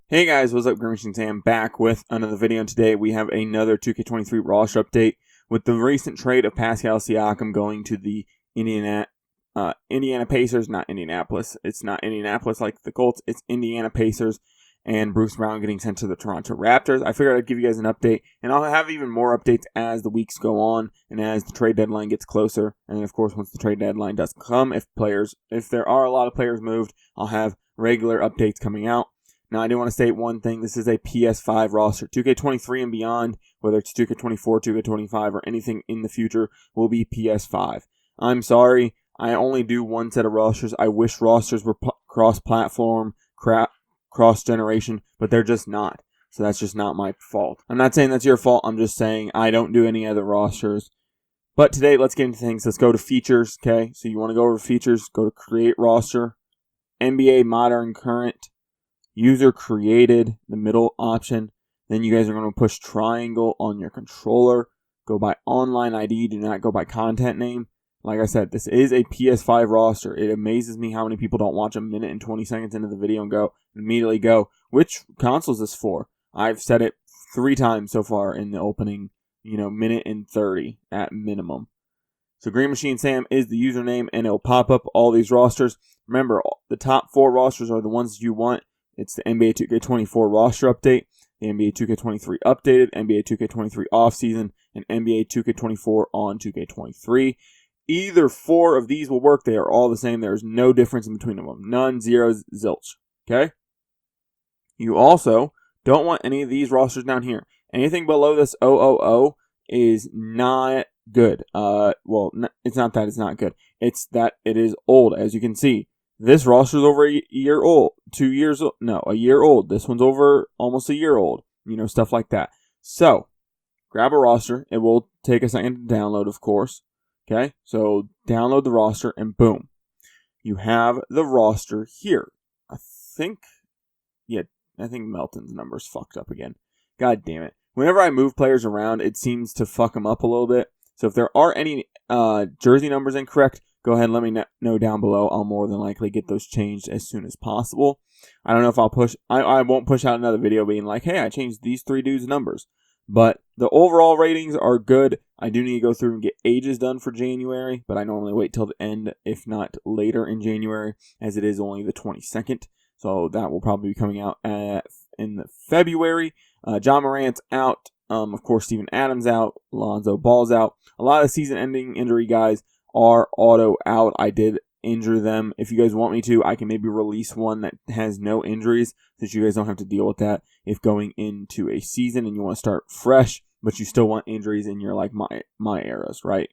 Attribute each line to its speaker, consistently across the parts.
Speaker 1: Hey guys, what's up? GreenMachineSam back with another video, and today we have another 2K23 roster update with the recent trade of Pascal Siakam going to the Indiana Pacers, not Indianapolis. It's not Indianapolis like the Colts, it's Indiana Pacers, and Bruce Brown getting sent to the Toronto Raptors. I figured I'd give you guys an update, and I'll have even more updates as the weeks go on and as the trade deadline gets closer. And then, of course, once the trade deadline does come, if there are a lot of players moved, I'll have regular updates coming out. Now, I do want to state one thing. This is a PS5 roster. 2K23 and beyond, whether it's 2K24, 2K25, or anything in the future, will be PS5. I'm sorry. I only do one set of rosters. I wish rosters were cross-platform, cross-generation, but they're just not. So that's just not my fault. I'm not saying that's your fault. I'm just saying I don't do any other rosters. But today, let's get into things. Let's go to features, okay? So you want to go over features, go to Create Roster, NBA Modern Current, User Created, the middle option. Then you guys are going to push triangle on your controller. Go by online ID. Do not go by content name. Like I said, this is a PS5 roster. It amazes me how many people don't watch a minute and 20 seconds into the video and immediately go, which console is this for? I've said it 3 times so far in the opening, minute and 30 at minimum. So GreenMachineSam is the username, and it'll pop up all these rosters. Remember, the top 4 rosters are the ones you want. It's the NBA 2K24 roster update, the NBA 2K23 updated, NBA 2K23 off season, and NBA 2K24 on 2K23. Either 4 of these will work. They are all the same. There is no difference in between them. None, zeros, zilch. Okay? You also don't want any of these rosters down here. Anything below this 000 is not good. It's not that it's not good. It's that it is old, as you can see. This roster's over a year old, 2 years old, no, a year old. This one's over almost a year old, stuff like that. So, grab a roster. It will take a second to download, of course. Okay, so download the roster, and boom. You have the roster here. I think Melton's number's fucked up again. God damn it. Whenever I move players around, it seems to fuck them up a little bit. So if there are any jersey numbers incorrect, go ahead and let me know down below. I'll more than likely get those changed as soon as possible. I don't know if I'll push. I won't push out another video being like, hey, I changed these 3 dudes' numbers. But the overall ratings are good. I do need to go through and get ages done for January, but I normally wait till the end, if not later in January, as it is only the 22nd. So that will probably be coming out in February. John Morant's out. Of course, Steven Adams out. Lonzo Ball's out. A lot of season-ending injury guys are auto out. I did injure them. If you guys want me to, I can maybe release one that has no injuries so that you guys don't have to deal with that if going into a season and you want to start fresh, but you still want injuries in your my eras, right?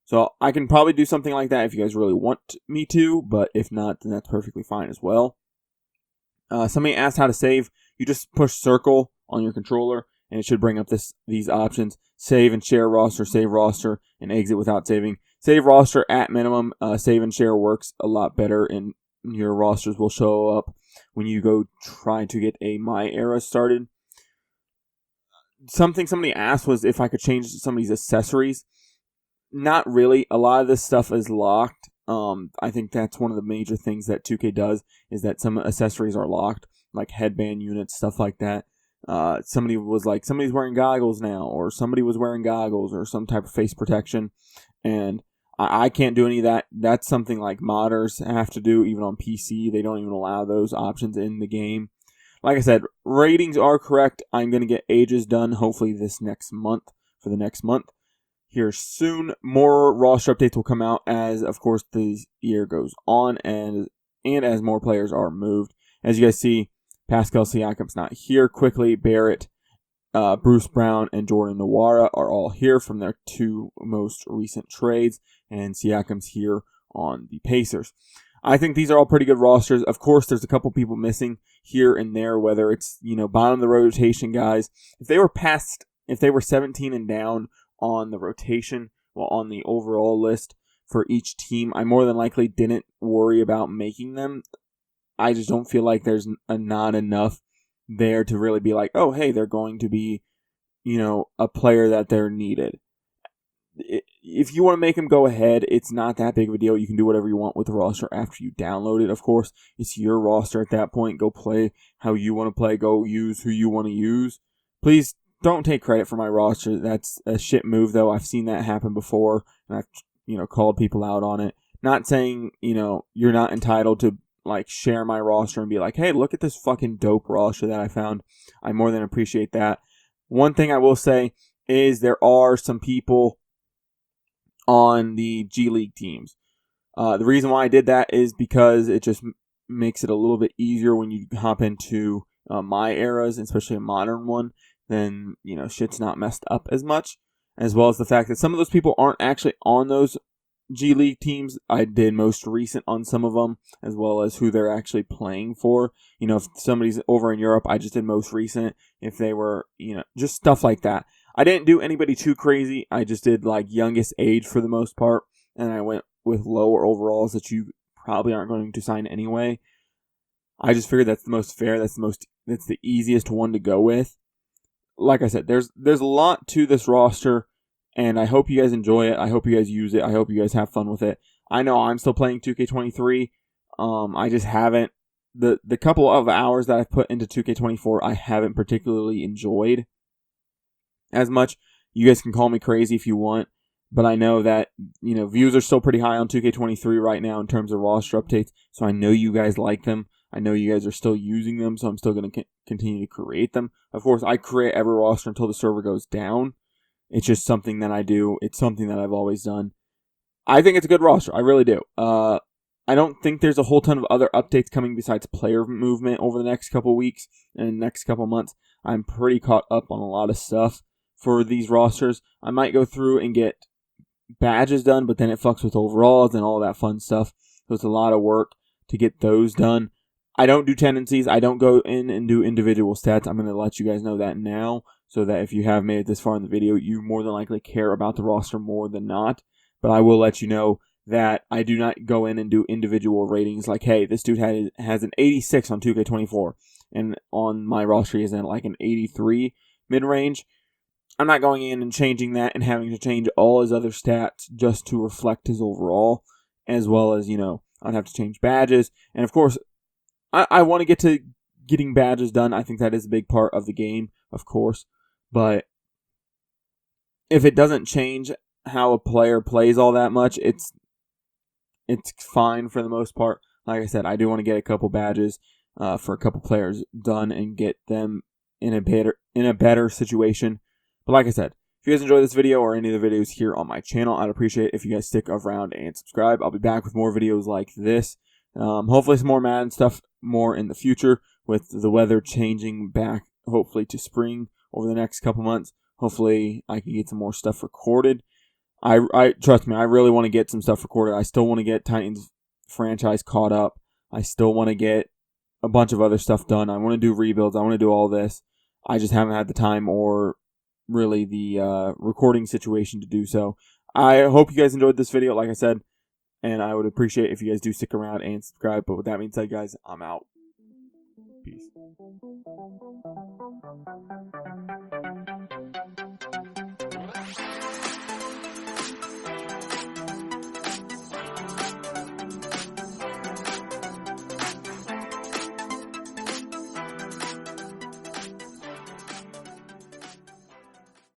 Speaker 1: So I can probably do something like that if you guys really want me to, but if not, then that's perfectly fine as well. Somebody asked how to save. You just push circle on your controller, and it should bring up these options. Save and share roster, save roster, and exit without saving. Save roster at minimum. Save and share works a lot better, and your rosters will show up when you go try to get a My Era started. Something somebody asked was if I could change somebody's accessories. Not really. A lot of this stuff is locked. I think that's one of the major things that 2K does, is that some accessories are locked, like headband units, stuff like that. Somebody was like, somebody's wearing goggles now, or somebody was wearing goggles, or some type of face protection, and I can't do any of that. That's something like modders have to do, even on PC. They don't even allow those options in the game. Like I said, ratings are correct. I'm going to get ages done, hopefully this next month, for the next month. Here soon, more roster updates will come out as, of course, the year goes on, and as more players are moved. As you guys see, Pascal Siakam's not here. Quickly, Barrett, Bruce Brown, and Jordan Nwora are all here from their 2 most recent trades, and Siakam's here on the Pacers. I think these are all pretty good rosters. Of course, there's a couple people missing here and there, whether it's, bottom of the rotation guys. If they were 17 and down on the rotation, on the overall list for each team, I more than likely didn't worry about making them. I just don't feel like there's not enough there to really be like, oh, hey, they're going to be, a player that they're needed. if you want to make them, go ahead. It's not that big of a deal. You can do whatever you want with the roster after you download it, of course. It's your roster at that point. Go play how you want to play. Go use who you want to use. Please don't take credit for my roster. That's a shit move, though. I've seen that happen before, and I've called people out on it. Not saying, you're not entitled to share my roster and be like, hey, look at this fucking dope roster that I found. I more than appreciate that. One thing I will say is there are some people on the G League teams. The reason why I did that is because it just makes it a little bit easier when you hop into my eras, especially a modern one. Then, shit's not messed up as much. As well as the fact that some of those people aren't actually on those G League teams. I did most recent on some of them, as well as who they're actually playing for. If somebody's over in Europe, I just did most recent. If they were, just stuff like that. I didn't do anybody too crazy. I just did youngest age for the most part, and I went with lower overalls that you probably aren't going to sign anyway. I just figured that's the most fair. That's the easiest one to go with. Like I said, there's a lot to this roster, and I hope you guys enjoy it. I hope you guys use it. I hope you guys have fun with it. I know I'm still playing 2K23. I just haven't. The couple of hours that I've put into 2K24, I haven't particularly enjoyed as much. You guys can call me crazy if you want, but I know that, views are still pretty high on 2K23 right now in terms of roster updates, so I know you guys like them. I know you guys are still using them, so I'm still going to continue to create them. Of course, I create every roster until the server goes down. It's just something that I do. It's something that I've always done. I think it's a good roster. I really do. I don't think there's a whole ton of other updates coming besides player movement over the next couple weeks and next couple months. I'm pretty caught up on a lot of stuff for these rosters. I might go through and get badges done, but then it fucks with overalls and all that fun stuff. So it's a lot of work to get those done. I don't do tendencies. I don't go in and do individual stats. I'm going to let you guys know that now, so that if you have made it this far in the video, you more than likely care about the roster more than not. But I will let you know that I do not go in and do individual ratings like, hey, this dude has an 86 on 2K24, and on my roster he is an 83 mid-range. I'm not going in and changing that and having to change all his other stats just to reflect his overall, as well as, I'd have to change badges. And of course, I want to get to getting badges done. I think that is a big part of the game, of course. But if it doesn't change how a player plays all that much, it's fine for the most part. Like I said, I do want to get a couple badges for a couple players done and get them in a better situation. But like I said, if you guys enjoy this video or any of the videos here on my channel, I'd appreciate it if you guys stick around and subscribe. I'll be back with more videos like this. Hopefully some more Madden stuff more in the future, with the weather changing back hopefully to spring over the next couple months. Hopefully I can get some more stuff recorded. I trust me, I really want to get some stuff recorded. I still want to get Titans franchise caught up. I still want to get a bunch of other stuff done. I want to do rebuilds. I want to do all this. I just haven't had the time or really the recording situation to do so. I hope you guys enjoyed this video, like I said, and I would appreciate if you guys do stick around and subscribe. But with that being said, guys, I'm out. Peace.